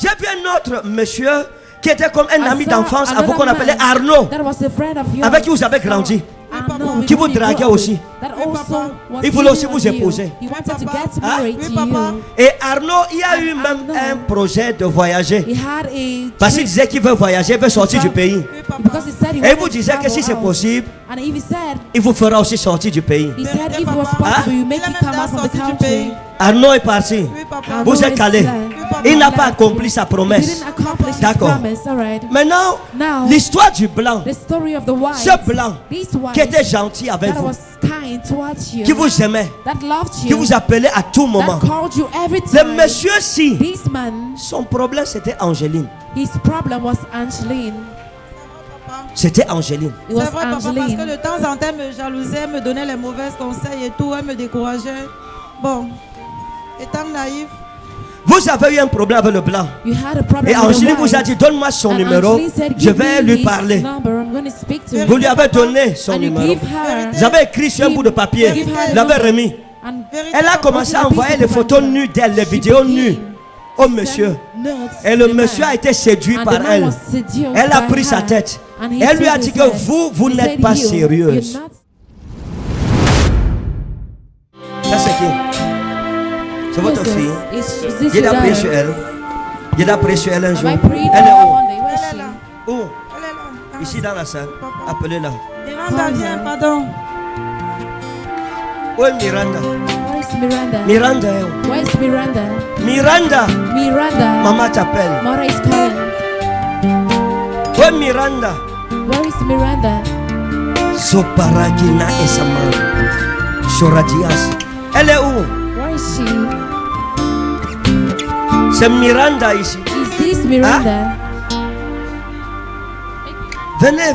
J'ai vu un autre monsieur qui était comme un ami d'enfance à vous qu'on appelait Arnaud, avec qui vous avez grandi, qui vous draguait aussi. Il voulait aussi vous épouser. Et Arnaud, il a eu même un projet de voyager. Parce qu'il disait qu'il veut voyager, il veut sortir du pays. Et il vous disait que si c'est possible, il vous fera aussi sortir du pays. Arnaud est parti. Vous êtes calé. Il n'a pas accompli sa promesse. D'accord. Maintenant, l'histoire du blanc. Ce blanc qui était gentil avec vous, qui vous aimait, qui vous appelait à tout moment. Le monsieur-ci, son problème c'était Angéline. C'était Angéline. C'est vrai, papa, parce que de temps en temps, elle me jalousait, elle me donnait les mauvais conseils et tout, elle me décourageait. Bon, étant naïf. Vous avez eu un problème avec le blanc. Et Angéline vous a dit, donne-moi son numéro, je vais lui parler. Vous lui avez donné son numéro. Vous avez écrit sur un bout de papier, vous l'avez remis. Elle a commencé à envoyer les photos nues d'elle, les vidéos nues au monsieur. Et le monsieur a été séduit par elle. Elle a pris sa tête. Elle lui a dit que vous n'êtes pas sérieuse. Ça c'est qui? C'est votre fille. J'ai appris sur elle. J'ai appris sur elle un jour. Elle est où? Où? Ici dans la salle. Appelez-la. Miranda, viens, pardon. Où est Miranda? Miranda est où? Where is Miranda? Miranda. Maman t'appelle. Mara is calling. Où est Miranda? Where is Miranda? Soparagina Esaman. Soradias. Elle est où? Where is she? C'est Miranda ici. Is this Miranda? Venez.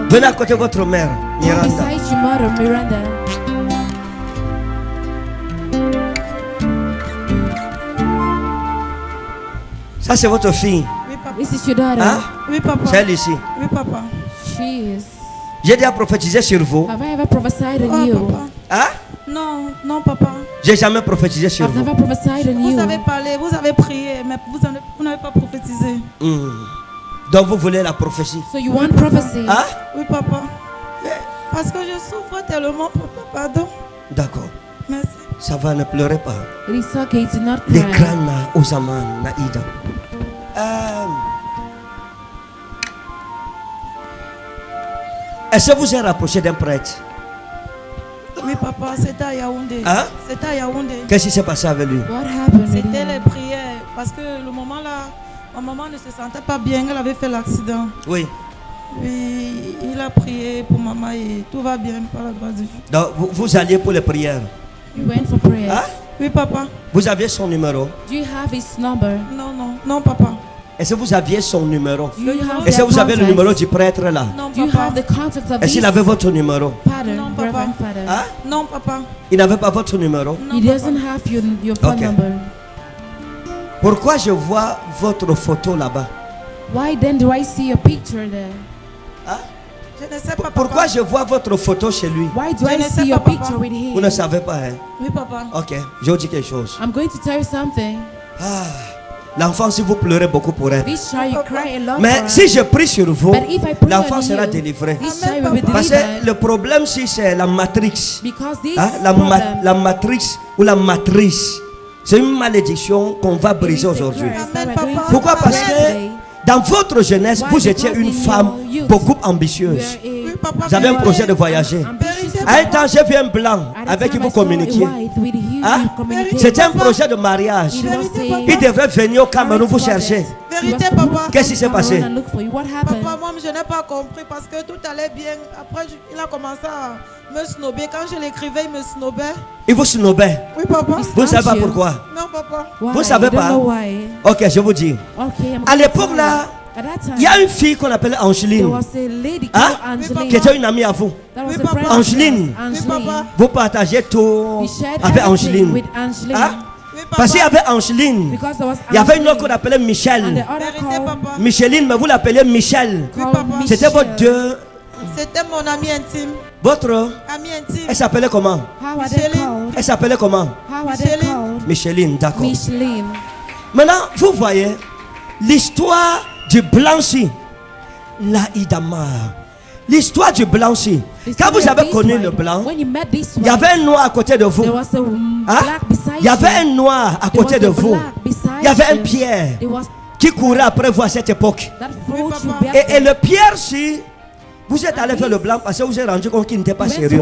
Venez à côté de votre mère, Miranda. Beside your mother, Miranda. Ça c'est votre fille. Oui, papa. This is your daughter. Oui, papa. C'est elle ici. Oui, papa. She is. J'ai déjà prophétisé sur vous. Have I ever prophesied on you? Papa. Non, papa. J'ai jamais prophétisé sur I've vous. never prophesied on you. Vous avez parlé, vous avez prié, mais vous n'avez pas prophétisé. Donc vous voulez la prophétie? So you want prophecy? Oui, papa. Parce que je souffre tellement, papa. Pardon. D'accord. Merci. Ça va, ne pleurez pas. It is okay to not Les cry. crânes aux amants, Naïda. Est-ce que vous êtes rapproché d'un prêtre? Oui, papa, c'était à Yaoundé. C'était à Yaoundé. Qu'est-ce qui s'est passé avec lui? What happened? C'était les prières. Parce que le moment là, ma maman ne se sentait pas bien. Elle avait fait l'accident. Oui. Oui, il a prié pour maman et tout va bien par la grâce de Dieu. Donc vous alliez pour les prières? You went for prayer. Oui, papa. Vous aviez son numéro? Do you have his number? Non, papa. Est-ce que vous aviez son numéro? Do you have Est-ce que their vous avez le contact? numéro du prêtre là? Non, Do you have papa. the contact of Est-ce qu'il avait votre numéro? father, Non, papa. Reverend Father? Non, papa. Il n'avait pas votre numéro? Non, He doesn't have your phone Ok. number. Pourquoi je vois votre photo là-bas? Why then do I see your picture there? Je ne sais pas, papa. Pourquoi je vois votre photo chez lui? Why do Je I ne sais see your pas, papa. picture with Vous ne him? savez pas, hein? Oui, papa. Ok, je vous dis quelque chose. I'm going to tell you something. L'enfant, si vous pleurez beaucoup pour elle. This child, you cry a lot Mais for si her. je prie sur vous, But if I pray l'enfant on sera you, délivré. this child will be Parce delivered. que le problème, si c'est la matrix, Because this la problem matrix ou la matrice, c'est une malédiction qu'on va briser aujourd'hui. Pourquoi? Parce que dans votre jeunesse, vous étiez une femme beaucoup ambitieuse. Vous avez un projet de voyager. À un temps, j'ai vu un blanc avec qui vous communiquiez. C'était un projet de mariage. Il devrait venir au Cameroun vous chercher. Vérité, papa. Qu'est-ce qui s'est passé? Papa, moi, je n'ai pas compris parce que tout allait bien. Après, il a commencé à me snobber. Quand je l'écrivais, il me snobait. Il vous snobait. Oui, papa. Vous ne savez pas pourquoi? Non, papa. Vous ne savez pas? Ok, je vous dis. À l'époque là, il y a une fille qu'on appelait Angéline, qui était une amie à vous. Angéline. Oui, papa. Vous partagez tout avec Angéline. Parce qu'il y avait Angéline, il y avait une autre qu'on appelait Michel. Micheline, mais vous l'appelez Michel. C'était votre deux. C'était mon ami intime. Votre? Ami intime. Elle s'appelait comment? Elle s'appelait comment? Micheline. Micheline, d'accord. Maintenant, vous voyez l'histoire du blanchi. La idama. L'histoire du blanchi. Quand vous avez connu le blanc, il y avait un noir à côté de vous. Hein? Il y avait un noir à côté de vous. Il y avait un Pierre qui courait après vous à cette époque. Et le Pierre, si vous êtes allé vers le blanc parce que vous vous êtes rendu compte qu'il n'était pas sérieux.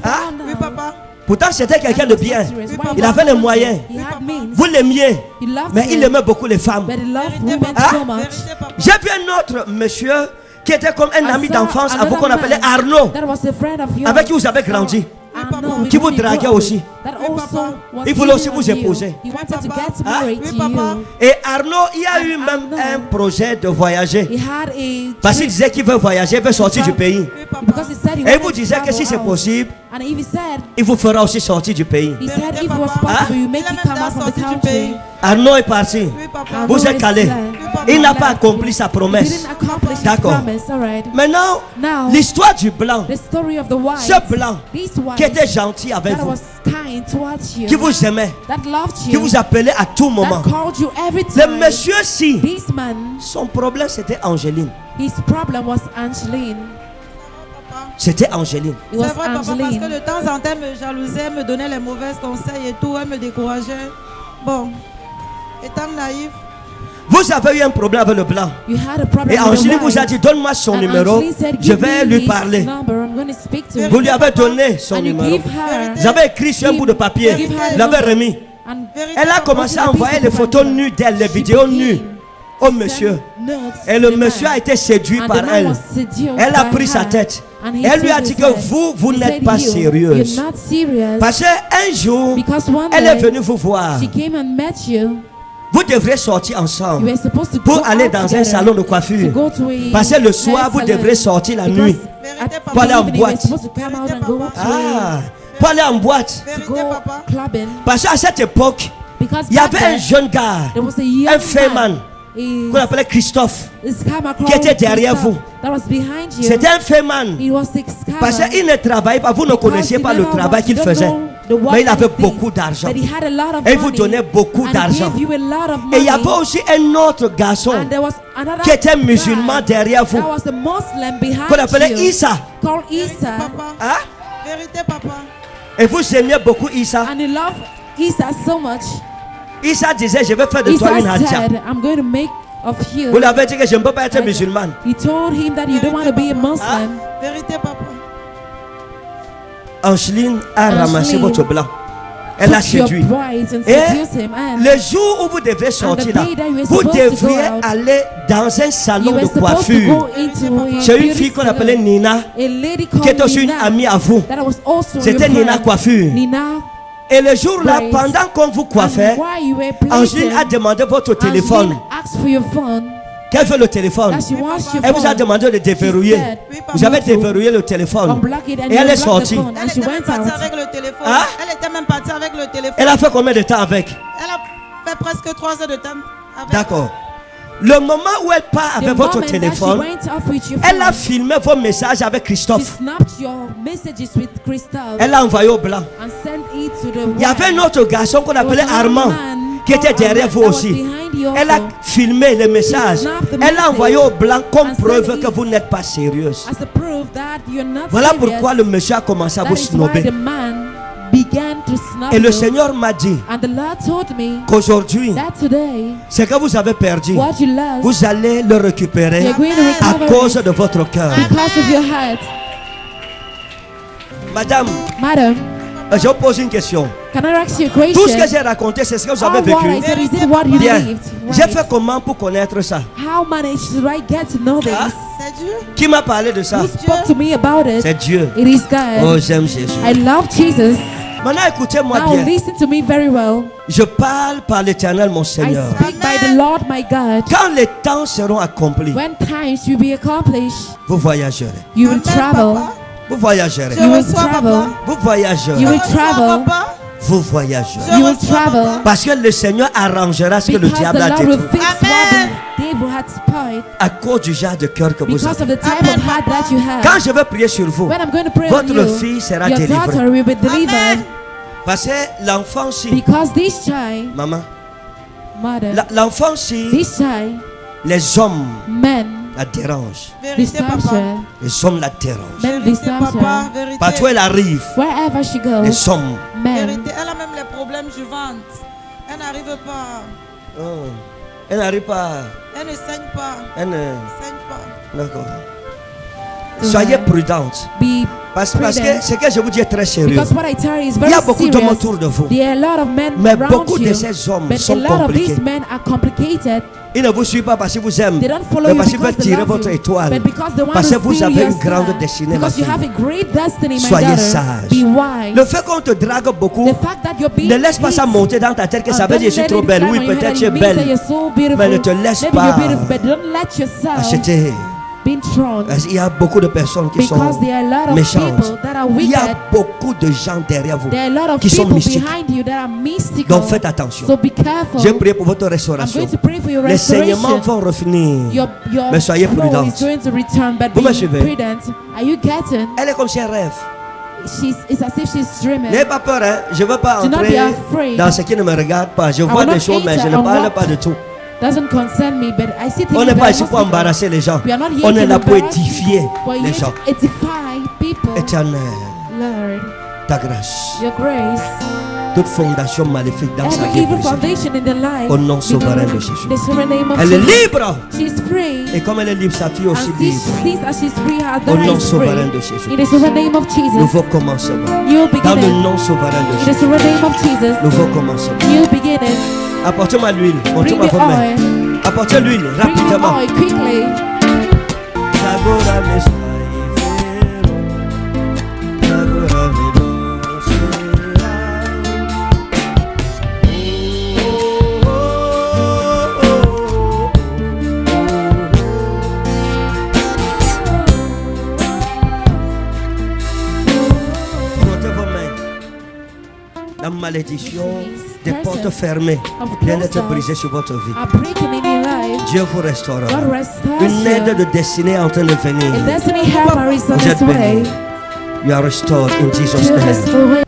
Hein? Oui, papa. Pourtant, c'était quelqu'un de bien. Il avait les moyens. Vous l'aimiez. Mais il aimait beaucoup les femmes. Hein? J'ai vu un autre monsieur qui était comme un ami d'enfance à vous qu'on appelait Arnaud, avec qui vous avez grandi, qui vous draguait aussi. Il voulait aussi vous épouser. Hein? Et Arnaud, il a eu même un projet de voyager. Parce qu'il disait qu'il veut voyager, il veut sortir du pays. Et il vous disait que si c'est possible, il vous fera aussi sortir du pays. Arnaud est parti. Vous êtes calé. Il n'a pas accompli sa promesse. D'accord. Maintenant, l'histoire du blanc. Ce blanc qui était gentil avec vous, qui vous aimait, qui vous appelait à tout moment. Le monsieur-ci, son problème c'était Angéline. C'était Angéline. C'est vrai, papa, parce que de temps en temps, elle me jalousait, elle me donnait les mauvais conseils et tout, elle me décourageait. Bon, étant naïf. Vous avez eu un problème avec le blanc. Et Angéline vous a dit, donne-moi son numéro, je vais lui parler. Vous lui avez donné son numéro. Vous avez écrit sur un bout de papier, vous l'avez remis. Elle a commencé à envoyer les photos nues d'elle, les vidéos nues au monsieur. Et le monsieur a été séduit par elle. Elle a pris sa tête. Et elle lui a dit que vous n'êtes pas sérieuse. Parce qu'un jour, elle est venue vous voir. Vous devrez sortir ensemble pour aller dans un salon de coiffure. Parce que le soir, vous devrez sortir la nuit pour aller en boîte. Ah, pour aller en boîte. Parce qu'à cette époque, il y avait un jeune gars, un féman, qu'on appelait Christophe, qui était derrière vous. C'était un féman. Parce qu'il ne travaillait pas, vous ne connaissiez pas le travail qu'il faisait. Mais il avait beaucoup d'argent. Et il vous donnait beaucoup d'argent. Et il y avait aussi un autre garçon qui était musulman derrière vous, qu'on appelait Issa. Hein? Vérité, papa. Et vous aimiez beaucoup Issa. Issa disait, je vais faire de toi une hadja. Vous l'avez dit que je ne peux pas être musulman. Hein? Vérité, papa. Angeline a ramassé votre blanc. Elle a séduit. Et le jour où vous devez sortir là, vous devriez aller dans un salon de coiffure. J'ai une fille qu'on appelait Nina, qui est aussi une amie à vous. C'était Nina Coiffure. Et le jour là, pendant qu'on vous coiffait, Angeline a demandé votre téléphone. Qu'elle veut le téléphone. Elle vous a demandé de déverrouiller. Vous avez déverrouillé le téléphone. Et elle est sortie. Elle était même partie avec le téléphone. Hein? Elle était même partie avec le téléphone. Elle a fait combien de temps avec? Elle a fait presque 3 heures de temps avec. D'accord. Le moment où elle part avec votre téléphone, elle a filmé vos messages avec Christophe. Elle a envoyé au blanc. Il y avait un autre garçon qu'on appelait Armand, qui était derrière vous aussi. Elle a filmé les messages. Elle a envoyé au blanc comme preuve que vous n'êtes pas sérieuse. Voilà pourquoi le monsieur a commencé à vous snobber. Et le Seigneur m'a dit qu'aujourd'hui, ce que vous avez perdu, vous allez le récupérer à cause de votre cœur. Madame, je vous pose une question. Tout ce que j'ai raconté, c'est ce que vous avez vécu. Bien. J'ai fait comment pour connaître ça? C'est Dieu. Qui m'a parlé de ça? C'est Dieu. Oh, j'aime Jésus. Maintenant, écoutez-moi bien. Je parle par l'Éternel, mon Seigneur. Quand les temps seront accomplis, vous voyagerez. Vous voyagerez. Vous voyagerez. Vous voyagerez. Parce que le Seigneur arrangera ce que le diable a détruit. À cause du genre de cœur que vous avez. Quand je vais prier sur vous, votre fille sera délivrée. Parce que l'enfant, si maman, mother. L'enfant, si This child, les hommes men, la dérangent, disturbs her. les hommes la dérangent. Men disturbs Papa, her. vérité. Partout où elle arrive, Wherever she goes, les hommes. men. Vérité. Elle a même les problèmes du ventre. Elle n'arrive pas. Elle n'arrive pas. Elle ne saigne pas. Elle ne... Saigne pas. D'accord. Soyez prudente. Be Parce que prudent. ce que je vous dis est très sérieux. Because what I tell you is Il very y a beaucoup d'hommes serious. autour de vous. There are a lot of men Mais around beaucoup de you, ces hommes but a sont lot of compliqués. these men are complicated. Ils ne vous suivent pas parce qu'ils vous aiment, They don't follow mais you parce qu'ils because veulent they tirer love votre you, étoile. but because they want Parce to que vous steal avez your une grande star. destinée, ma Because you fille. have a great destiny, my Soyez daughter. sage. Be wise. Le fait qu'on te drague beaucoup, The fact that you're being ne laisse pas ça hit, monter dans ta tête que ça veut don't dire je suis let trop it belle. climb Oui, on your peut-être head tu es and it means that belle, you're so beautiful. mais ne te laisse Maybe pas you're beautiful, but don't let yourself acheter. be thrown. Il y a beaucoup de personnes qui sont Because there are a lot of méchantes. people that are Il y a wicked. beaucoup de gens derrière vous There are a lot of qui sont people mystiques. behind you that are mystical. Donc faites attention. So be careful. J'ai prié pour votre I'm restauration. going to pray for your Les saignements restoration. vont revenir. Your Mais soyez flow prudente. is going to return, but Vous me be suivez? prudent. Are you getting? Elle est comme si elle rêve. It's as if she's dreaming. N'ayez pas peur, hein? Je ne veux pas Do not entrer be afraid. dans ce qui ne me regarde pas. Je vois will des not choses, mais je enter ne on parle what pas de tout. Doesn't concern me, but I see things On n'est that pas I ici must pour look at. embarrasser les gens. We are not here On to est là pour embarrass édifier you. We're les here gens. to edify people. Éternel, Lord, ta grâce, your grace, toute fondation maléfique dans sa every vie evil brisée. foundation in the life, Au nom be souverain de removed. Jésus. The sovereign name of Elle est Jesus. libre. She's free. Et comme elle est libre, sa fille aussi And libre. sees that she's free, her Au daughter nom is souverain de free. Jésus. In the sovereign name of Jesus, Nouveau commencement. new Dans le beginning. nom souverain de In the Jésus. sovereign name of Jesus, Nouveau commencement. new beginning. Apportez-moi l'huile. Bring Montrez-moi the vos mains. oil. Apportez l'huile Bring the rapidement. oil quickly. Agora me esclarecieron, agora me Frottez vos mains. La malédiction des portes fermées vient d'être brisée sur votre vie. Are breaking in your life. Dieu vous restaurera. God restores Une aide you. de destinée est en train de venir. A destiny helper is on Vous êtes its way. bénis. You are restored in Jesus' To name. restore